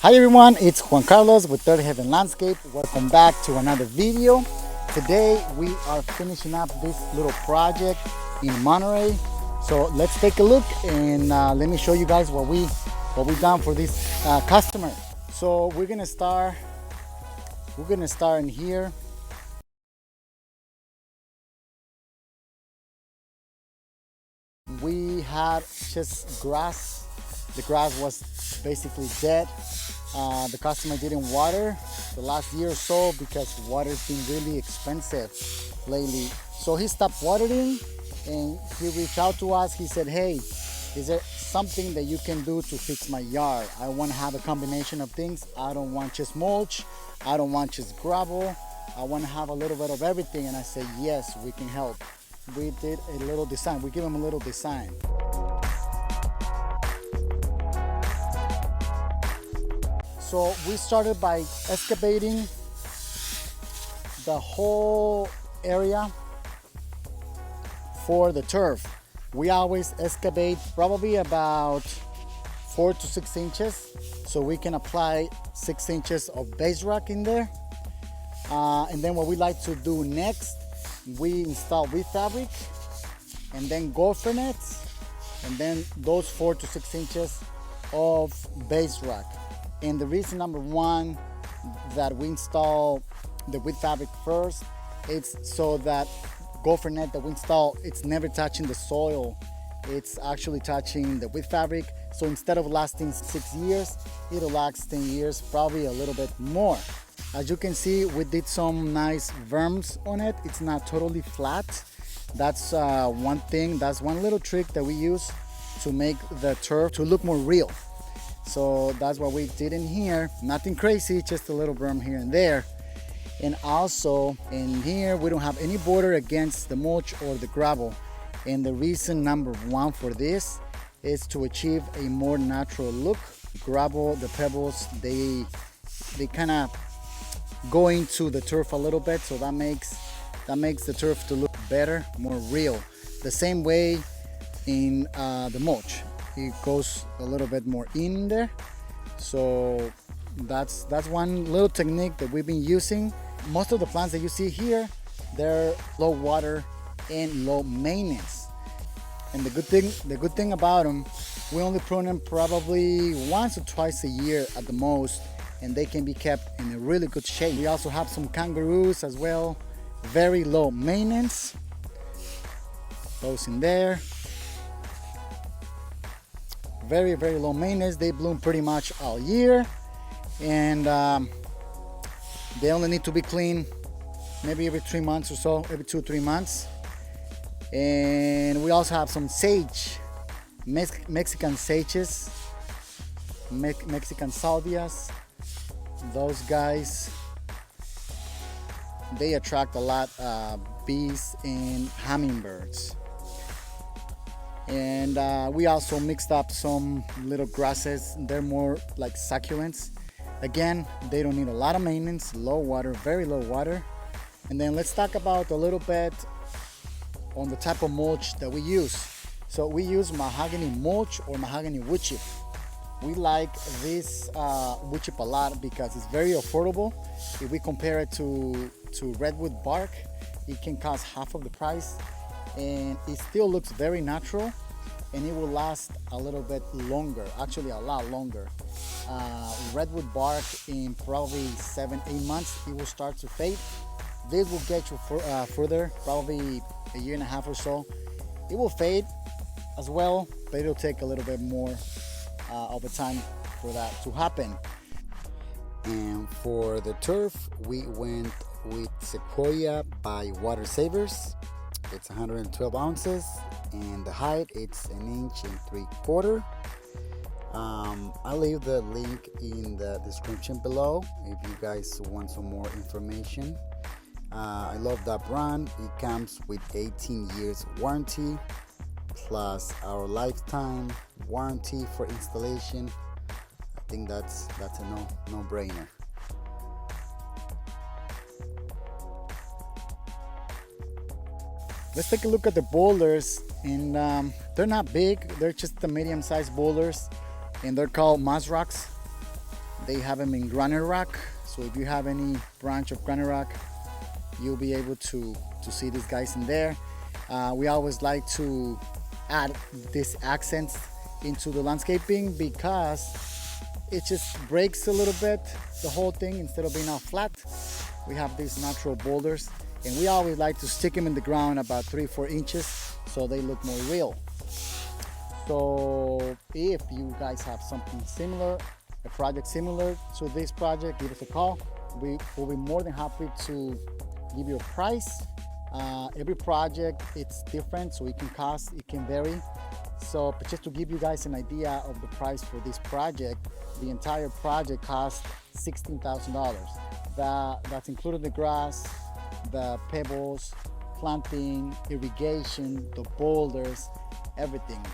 Hi everyone, it's Juan Carlos with Third Heaven Landscape. Welcome back to another video. Today we are finishing up this little project in Monterey. So let's take a look and let me show you guys what we done for this customer. So we're gonna start in here. We had just grass. The grass was basically dead. The customer didn't water the last year or so because water's been really expensive lately. So he stopped watering and he reached out to us. He said, hey, is there something that you can do to fix my yard? I want to have a combination of things. I don't want just mulch. I don't want just gravel. I want to have a little bit of everything. And I said, yes, we can help. We did a little design. We give him a little design. So we started by excavating the whole area for the turf. We always excavate probably about 4 to 6 inches so we can apply 6 inches of base rock in there. And then what we like to do next, we install wheat fabric and then gopher nets and then those 4 to 6 inches of base rock. And the reason number one that we install the wheat fabric first, it's so that gopher net that we install, it's never touching the soil. It's actually touching the wheat fabric. So instead of lasting 6 years, it'll last 10 years, probably a little bit more. As you can see, we did some nice berms on it. It's not totally flat. That's one thing, that's one little trick that we use to make the turf to look more real. So that's what we did in here. Nothing crazy, just a little berm here and there. And also in here, we don't have any border against the mulch or the gravel. And the reason number one for this is to achieve a more natural look. Gravel, the pebbles, they kind of go into the turf a little bit, so that makes the turf to look better, more real. The same way in the mulch. It goes a little bit more in there. So that's one little technique that we've been using. Most of the plants that you see here, they're low water and low maintenance. And the good thing about them, we only prune them probably once or twice a year at the most, and they can be kept in a really good shape. We also have some kangaroos as well, very low maintenance. Those in there. Very, very low maintenance. They bloom pretty much all year, and they only need to be cleaned maybe every 3 months or so, every 2-3 months. And we also have some sage, Mexican sages, Mexican salvias. Those guys, they attract a lot bees and hummingbirds. And we also mixed up some little grasses. They're more like succulents. Again, they don't need a lot of maintenance, low water, very low water. And then let's talk about a little bit on the type of mulch that we use. So we use mahogany mulch or mahogany wood chip. We like this wood chip a lot because it's very affordable. If we compare it to redwood bark, it can cost half of the price. And it still looks very natural, and it will last a little bit longer, actually a lot longer. Redwood bark, in probably 7-8 months it will start to fade. This will get you further, probably a year and a half or so. It will fade as well, but it'll take a little bit more of a time for that to happen. And for the turf, we went with Sequoia by Water Savers. It's 112 ounces, and the height, it's 1.75 inches. I'll leave the link in the description below if you guys want some more information. I love that brand. It comes with 18 years warranty plus our lifetime warranty for installation. I think that's a no-brainer. Let's take a look at the boulders, and they're not big, they're just the medium-sized boulders, and they're called moss rocks. They have them in granite rock. So if you have any branch of granite rock, you'll be able to see these guys in there. We always like to add these accents into the landscaping because it just breaks a little bit the whole thing. Instead of being all flat, we have these natural boulders, and we always like to stick them in the ground about 3-4 inches so they look more real. So if you guys have something similar, a project similar to this project, give us a call. We will be more than happy to give you a price. Every project it's different, so it can vary. So just to give you guys an idea of the price for this project, the entire project cost $16,000. That's included the grass, the pebbles, planting, irrigation, the boulders, everything.